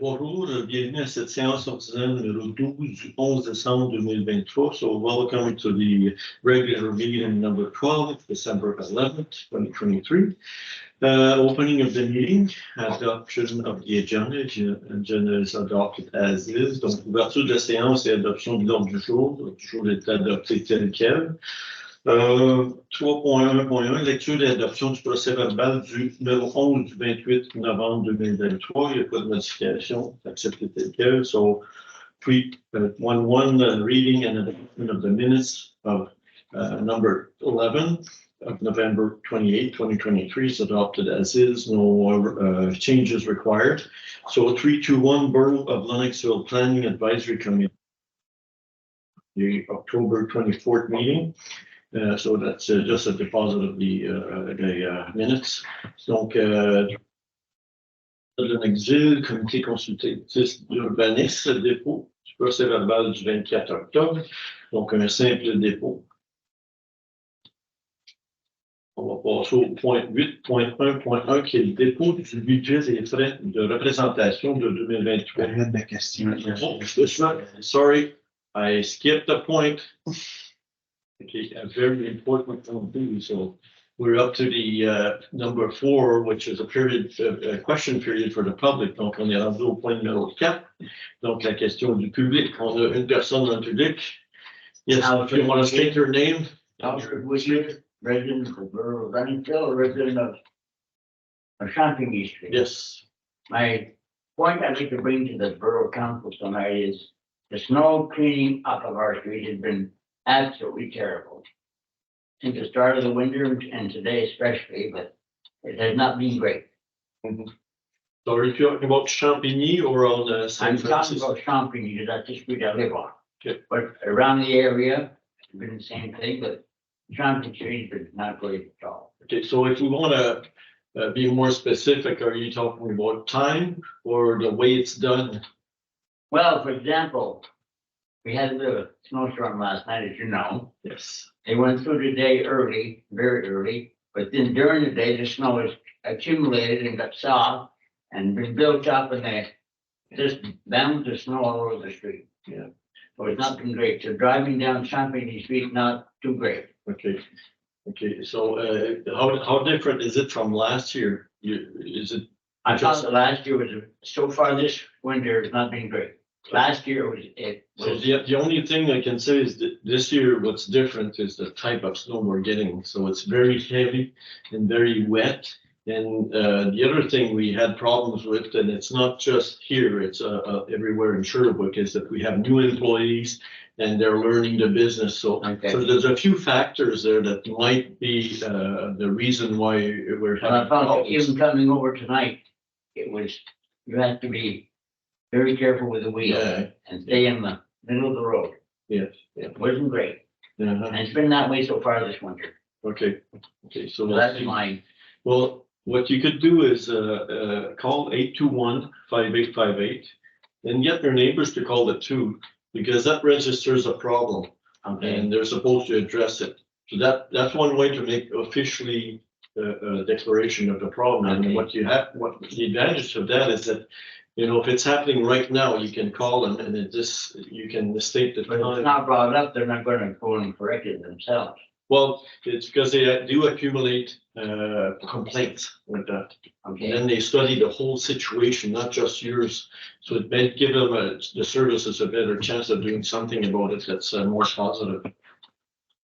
Bonjour, bienvenue à cette séance ordinaire numéro 12 du 11 décembre 2023. So welcome to the regular meeting number 12, December 11th, 2023. Opening of the meeting, adoption of the agenda. Agenda is adopted as is. Donc, ouverture de la séance et adoption de l'ordre du jour. L'ordre du jour est adopté tel quel. 3.1.1, lecture et adoption du procès verbal du numéro 11 du 28 novembre 2023. Il n'y a pas de modification, accepté tel quel. So 3.1, reading and adoption of the minutes of number 11 of November 28, 2023 is adopted as is, no changes required. So 3.2.1, Borough of Lennoxville Planning Advisory Committee, the October 24th meeting. So that's just a deposit of the minutes. Donc, Lennoxville, comité consultatif d'urbanisme, dépôt du procès verbal du 24 octobre. Donc, un simple dépôt. On va passer au point 8.1.1 qui est le dépôt du budget et frais de représentation de 2023. Période de questions. Oh, sorry, I skipped a point. Okay, a very important thing. So we're up to the number 4, which is a period, a question period for the public. Donc, on est rendu au point numéro 4. Donc, la question du public. On a une personne dans le public. Yes, if you want to state your name. Alfred Woodard, resident of the borough of Lennoxville, resident of Champaigny Street. Yes. My point I'd like to bring to the borough council tonight is the snow cleaning up of our street has been absolutely terrible since the start of the winter and today especially, but it has not been great. So are you talking about Champigny or on I'm St. talking Francis? about Champaigny, because that's the street I live on. Okay. But around the area, it's been the same thing, but Champaigny Street has been not great at all. Okay, so if we want to be more specific, are you talking about time or the way it's done? Well, for example, we had a little snowstorm last night, as you know. Yes. They went through the day early, very early, but then during the day, the snow was accumulated and got soft and been built up, and they just bound the snow all over the street. Yeah. So it's not been great. So driving down Champaigny Street, not too great. Okay. Okay. So how different is it from last year? Is it? I thought the last year was, so far this winter has not been great. Last year it So was. the only thing I can say is that this year what's different is the type of snow we're getting. So it's very heavy and very wet. And the other thing we had problems with, and it's not just here, it's everywhere in Sherbrooke, is that we have new employees and they're learning the business. So, Okay. so there's a few factors there that might be the reason why we're Well, I having found problems. even coming over tonight, it was, you have to be very careful with the wheel Yeah. and stay in the middle of the road. Yes. Yeah. It wasn't great. Uh-huh. And it's been that way so far this winter. Okay. Okay. So So that's mine. Well, what you could do is call 821-5858 and get your neighbors to call it too, because that registers a problem Okay. and they're supposed to address it. So that's one way to make officially a declaration of the problem. Okay. And what the advantage of that is that, you know, if it's happening right now, you can call them and you can state the But if it's time. not brought up, they're not gonna go and correct it themselves. Well, it's because they do accumulate complaints with that. And Okay. then they study the whole situation, not just yours. So it may give them the services a better chance of doing something about it that's more positive.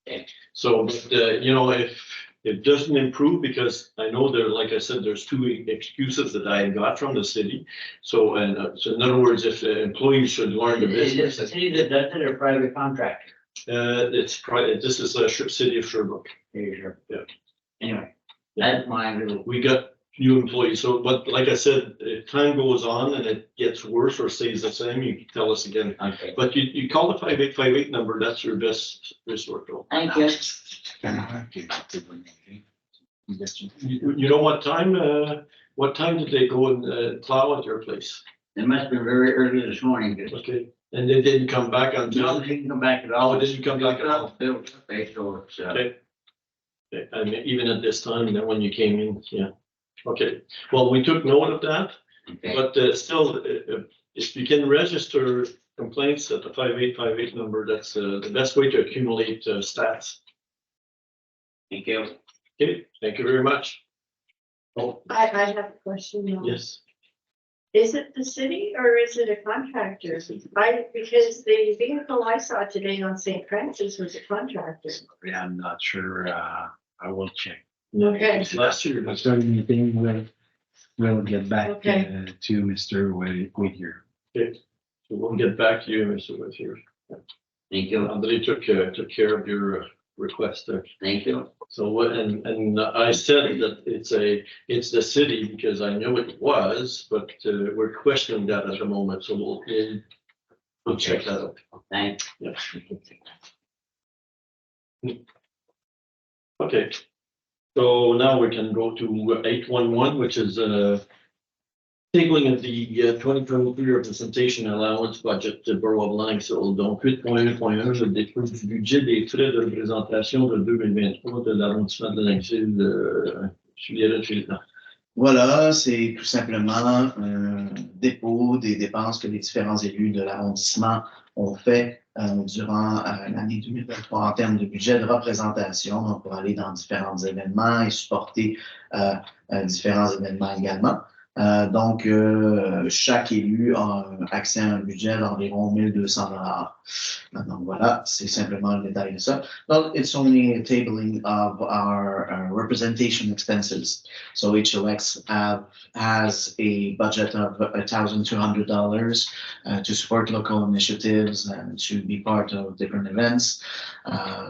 Okay. So, but, you know, if it doesn't improve, because I know there, like I said, there's 2 excuses that I got from the city. So, so in other words, if the employees should learn the Is it the business. city that does it or private contractor? This is a city of Sherbrooke. Are you sure? Yeah. Anyway, that's my little, We got new employees, so, but like I said, if time goes on and it gets worse or stays the same, you can tell us again. okay. But you call the 5858 number, that's your best resort though. Thank you. You know what time did they go and plow at your place? It must have been very early this morning. 'Cause Okay, and they didn't come back no, until, they didn't come back at all. Oh, it didn't come back at all. Built, okay, so it's, okay. Okay, I mean, even at this time, then when you came in, yeah. Okay, well, we took note of that. Okay. But still, if you can register complaints at the 5858 number, that's the best way to accumulate stats. Thank you. Okay, thank you very much. Oh, I have a question now. yes. Is it the city or is it a contractor? Because the vehicle I saw today on St. Francis was a contractor. Yeah, I'm not sure. I will check. Okay. Last year, If there's anything, we'll get back Okay. to Mr. Whittier. so we'll get back to you, Mr. Whittier. Thank you. Andre took care of your request there. Thank you. So what, and I said that it's the city because I know it was, but we're questioning that at the moment, so we'll check that out. Thanks. Yeah. Okay. So now we can go to 811, which is tabling of the 2023 representation allowance budget de Borough of Lennoxville. Donc 8.1.1, le dépôt du budget des frais de représentation de 2023 de l'arrondissement de Lennoxville. Voilà, c'est tout simplement un dépôt des dépenses que les différents élus de l'arrondissement ont fait durant l'année 2023 en termes de budget de représentation, donc pour aller dans différents événements et supporter différents événements également. Donc, chaque élu a accès à un budget d'environ 1 200 $. Donc voilà, c'est simplement le détail de ça. Donc, it's only a tabling of our representation expenses. So HOX has a budget of $1,200 to support local initiatives and to be part of different events.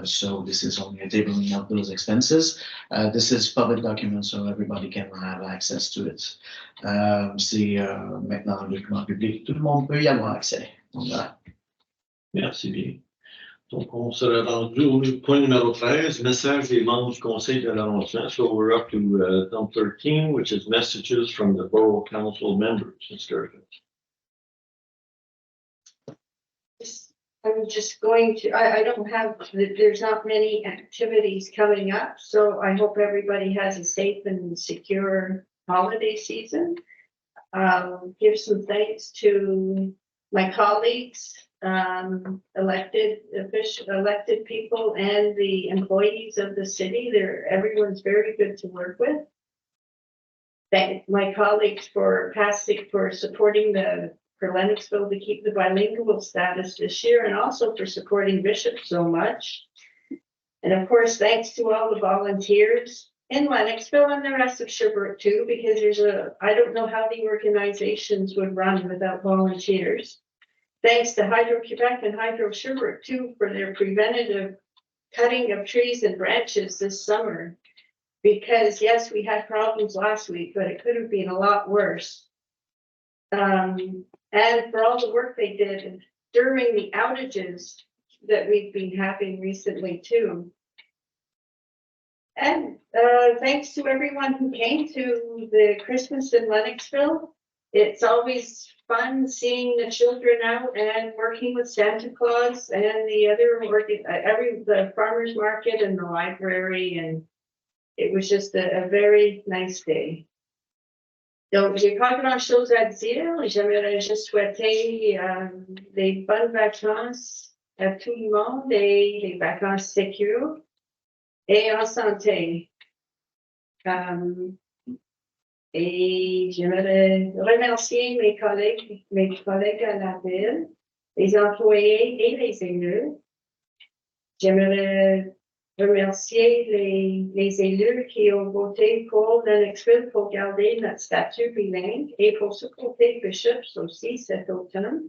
So this is only a tabling of those expenses. This is public document, so everybody can have access to it. C'est maintenant un document public, tout le monde peut y avoir accès. Donc, voilà. Merci bien. Donc, on serait rendu au point numéro 13, message des membres du Conseil de l'arrondissement. So we're up to number 13, which is messages from the Borough Council members. I'm just going to, I don't have, there's not many activities coming up, so I hope everybody has a safe and secure holiday season. Give some thanks to my colleagues, elected people and the employees of the city. Everyone's very good to work with. Thank my colleagues for supporting for Lennoxville to keep the bilingual status this year, and also for supporting Bishop so much. And of course, thanks to all the volunteers in Lennoxville and the rest of Sherbrooke too, because I don't know how the organizations would run without volunteers. Thanks to Hydro-Quebec and Hydro-Sherbrooke too for their preventative cutting of trees and branches this summer. Because yes, we had problems last week, but it could have been a lot worse. And for all the work they did during the outages that we've been having recently too. And thanks to everyone who came to the Christmas in Lennoxville. It's always fun seeing the children out and working with Santa Claus and the other the farmers market and the library, and it was just a very nice day. Donc, j'ai pas grand chose à dire. J'aimerais juste souhaiter des bonnes vacances à tout le monde et des vacances sécures et en santé. Et j'aimerais remercier mes collègues à la ville, les employés et les élus. J'aimerais remercier les élus qui ont voté pour Lennoxville pour garder notre statut bilingue et pour supporter Bishops aussi cet automne.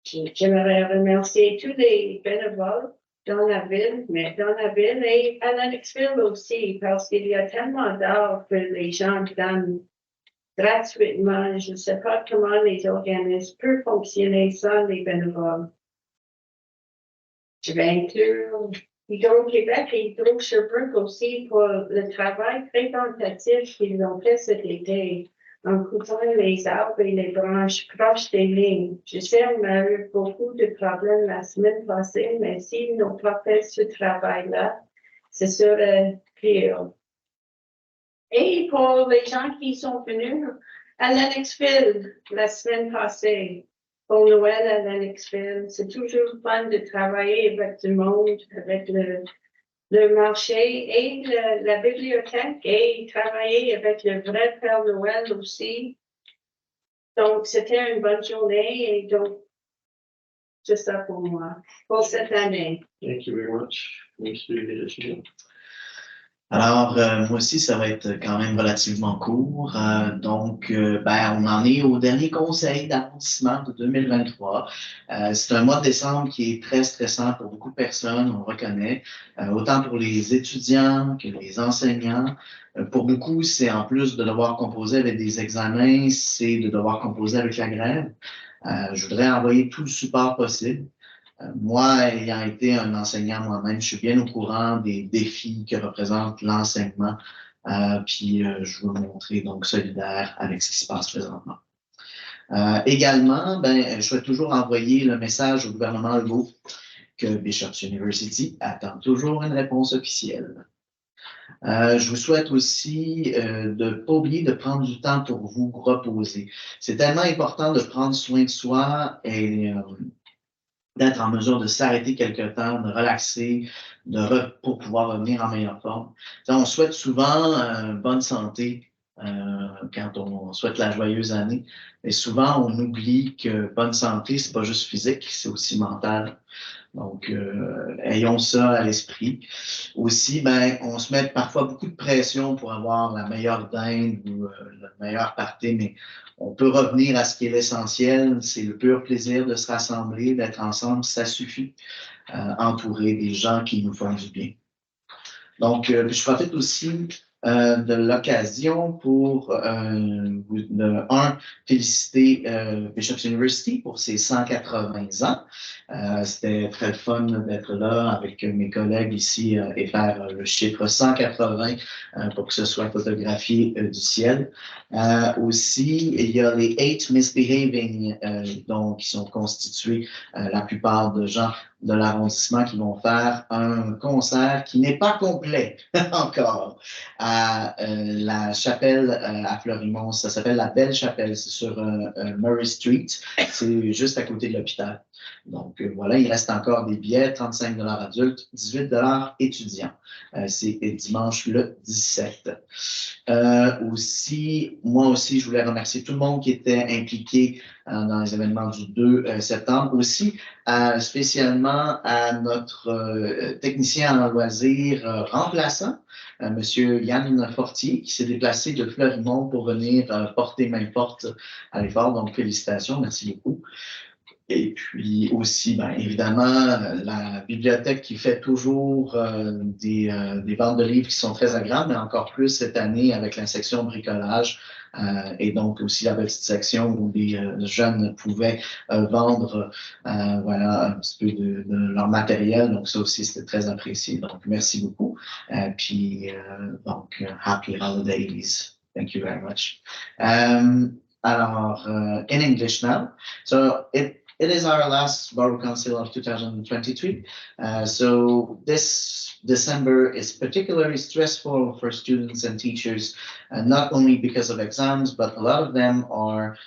J'aimerais remercier tous les bénévoles dans la ville et à Lennoxville aussi, parce qu'il y a tellement d'heures que les gens donnent gratuitement. Je ne sais pas comment les organismes peuvent fonctionner sans les bénévoles. Je vais inclure Hydro-Québec et Hydro-Sherbrooke aussi pour le travail préventatif qu'ils ont fait cet été en coupant les arbres et les branches proches des lignes. Je sais qu'on a eu beaucoup de problèmes la semaine passée, mais s'ils n'ont pas fait ce travail-là, ce serait pire. Et pour les gens qui sont venus à Lennoxville la semaine passée, pour Noël à Lennoxville, c'est toujours fun de travailler avec du monde, avec le marché et la bibliothèque et travailler avec le vrai Père Noël aussi. Donc, c'était une bonne journée et donc, c'est ça pour moi, pour cette année. Thank you very much. Thanks for your leadership. Alors, moi aussi, ça va être quand même relativement court. Ben, on en est au dernier conseil d'arrondissement de 2023. C'est un mois de décembre qui est très stressant pour beaucoup de personnes, on reconnaît, autant pour les étudiants que les enseignants. Pour beaucoup, c'est en plus de devoir composer avec des examens, c'est de devoir composer avec la grève. Je voudrais envoyer tout le support possible. Moi, ayant été un enseignant moi-même, je suis bien au courant des défis que représente l'enseignement. Je veux me montrer donc solidaire avec ce qui se passe présentement. Également, ben, je souhaite toujours envoyer le message au gouvernement Legault que Bishop's University attend toujours une réponse officielle. Je vous souhaite aussi de ne pas oublier de prendre du temps pour vous reposer. C'est tellement important de prendre soin de soi et d'être en mesure de s'arrêter quelque temps, de relaxer, pour pouvoir revenir en meilleure forme. On souhaite souvent bonne santé quand on souhaite la joyeuse année, mais souvent on oublie que bonne santé, c'est pas juste physique, c'est aussi mental. Donc, ayons ça à l'esprit. Aussi, ben, on se met parfois beaucoup de pression pour avoir la meilleure dinde ou le meilleur party, mais on peut revenir à ce qui est l'essentiel. C'est le pur plaisir de se rassembler, d'être ensemble, ça suffit. Entourer des gens qui nous font du bien. Donc, je profite aussi de l'occasion pour, féliciter Bishop's University pour ses 180 ans. C'était très fun d'être là avec mes collègues ici et faire le chiffre 180 pour que ce soit photographié du ciel. Aussi, il y a les 8 Misbehaving, donc qui sont constitués la plupart de gens de l'arrondissement qui vont faire un concert qui n'est pas complet encore à la chapelle à Fleurimont. Ça s'appelle la Belle Chapelle, c'est sur Murray Street, c'est juste à côté de l'hôpital. Donc voilà, il reste encore des billets, 35 $ adultes, 18 $ étudiants. C'est dimanche le 17. Moi aussi, je voulais remercier tout le monde qui était impliqué dans les événements du 2 septembre. Aussi, spécialement à notre technicien en loisirs remplaçant, Monsieur Yann Fortier, qui s'est déplacé de Fleurimont pour venir porter main forte à l'effort. Donc, félicitations, merci beaucoup. Et puis aussi, ben, évidemment, la bibliothèque qui fait toujours des ventes de livres qui sont très agréables, mais encore plus cette année avec la section bricolage et donc aussi la petite section où les jeunes pouvaient vendre voilà, un petit peu de leur matériel. Donc ça aussi, c'était très apprécié. Donc merci beaucoup. Happy holidays. Thank you very much. Alors, in English now. So it is our last Borough Council of 2023. So this December is particularly stressful for students and teachers, not only because of exams, but a lot of them are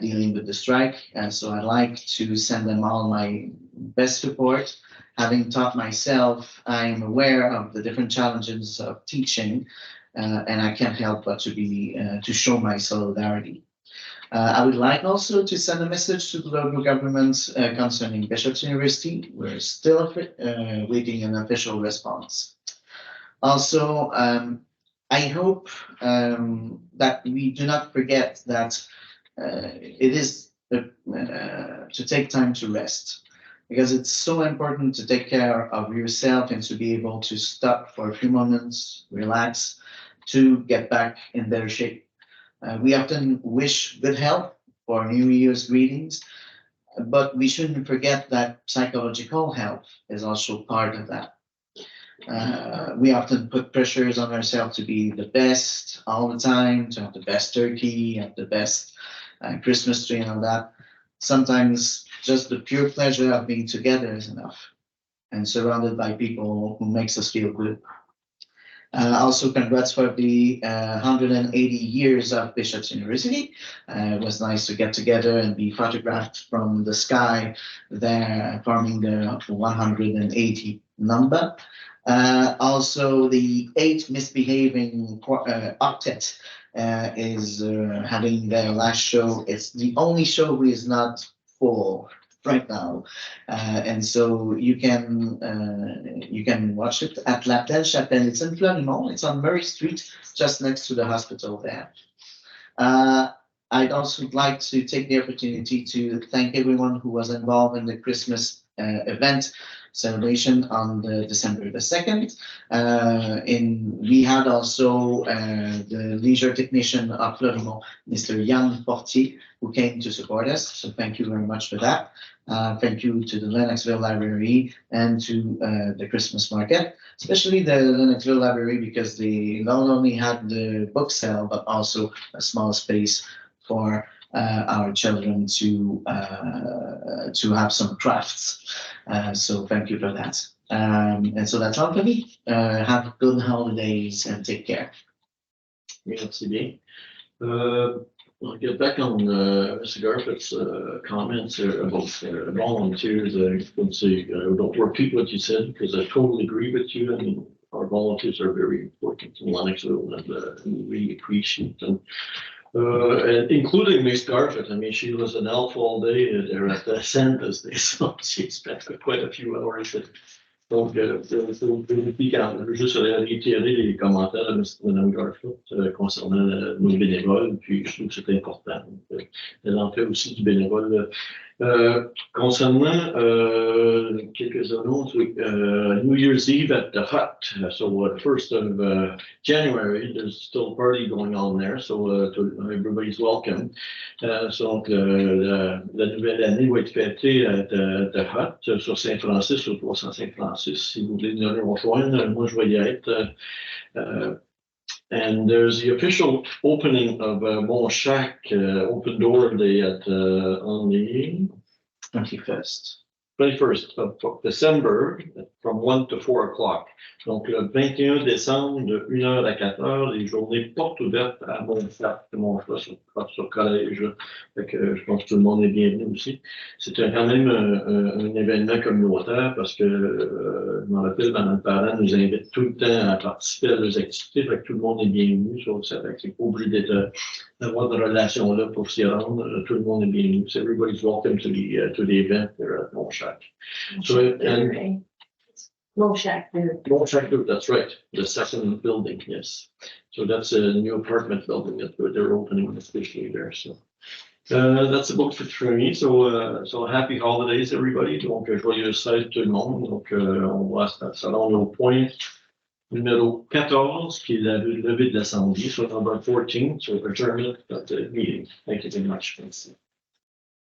dealing with the strike. So I'd like to send them all my best support. Having taught myself, I'm aware of the different challenges of teaching, and I can't help but to show my solidarity. I would like also to send a message to the local government concerning Bishop's University. We're still waiting an official response. Also, I hope that we do not forget that it is to take time to rest, because it's so important to take care of yourself and to be able to stop for a few moments, relax, to get back in better shape. We often wish good health for New Year's greetings, but we shouldn't forget that psychological health is also part of that. We often put pressures on ourselves to be the best all the time, to have the best turkey, have the best Christmas tree and all that. Sometimes just the pure pleasure of being together is enough, and surrounded by people who makes us feel good. Also, congrats for the 180 years of Bishop's University. It was nice to get together and be photographed from the sky there, forming the 180 number. Also, the 8 misbehaving octet is having their last show. It's the only show who is not full right now, and so you can watch it at La Belle Chapelle. It's in Florimont. It's on Murray Street, just next to the hospital there. I'd also like to take the opportunity to thank everyone who was involved in the Christmas event celebration on the December the 2nd. We had also the leisure technician of Florimont, Mr. Yann Portier, who came to support us. So thank you very much for that. Thank you to the Lennoxville Library and to the Christmas market, especially the Lennoxville Library, because they not only had the book sale, but also a small space for our children to have some crafts. So thank you for that. And so that's all for me. Have good holidays and take care. Merci bien. I'll get back on Mr. Garfield's comments about volunteers. I would say don't repeat what you said, because I totally agree with you. I mean, our volunteers are very important in Lennoxville, and we appreciate them. And including Miss Garfield. I mean, she was an elf all day there at the Santa's Day, so she spent quite a few hours. Donc, je veux juste réitérer les commentaires de Mme Garfield concernant nos bénévoles, puis je trouve que c'est important. Elle en fait aussi du bénévole. Concernant quelques annonces, New Year's Eve at the Hut. So 1st of January, there's still a party going on there, so everybody's welcome. Donc, la nouvelle année va être fêtée à the Hut sur Saint-Francis, au 300 Saint-Francis. Si vous voulez nous rejoindre, moi je vais y être. And there's the official opening of Mon Shack Open Door Day at on the 21st of December from 1 to 4 o'clock. Donc, le 21 décembre, de 1h à 4h, les journées portes ouvertes à mon choix sur collège. Fait que je pense que tout le monde est bienvenu aussi. C'est quand même un événement communautaire parce que, je me rappelle, pendant le parent nous invite tout le temps à participer à leurs activités. Fait que tout le monde est bienvenu. Sur ça, fait que c'est pas obligé d'avoir une relation là pour s'y rendre. Tout le monde est bienvenu. So everybody's welcome to the event there at Mon Shack. So, and Mon Shack there. Mon Shack, that's right. The second building, yes. So that's a new apartment building that they're opening officially there. So that's about it for me. So happy holidays, everybody. Donc, joyeuses fêtes tout le monde. Donc, on va selon nos points. Numéro 14, qui est la levée de l'Assemblée, so number 14, so adjournment of the meeting. Thank you very much.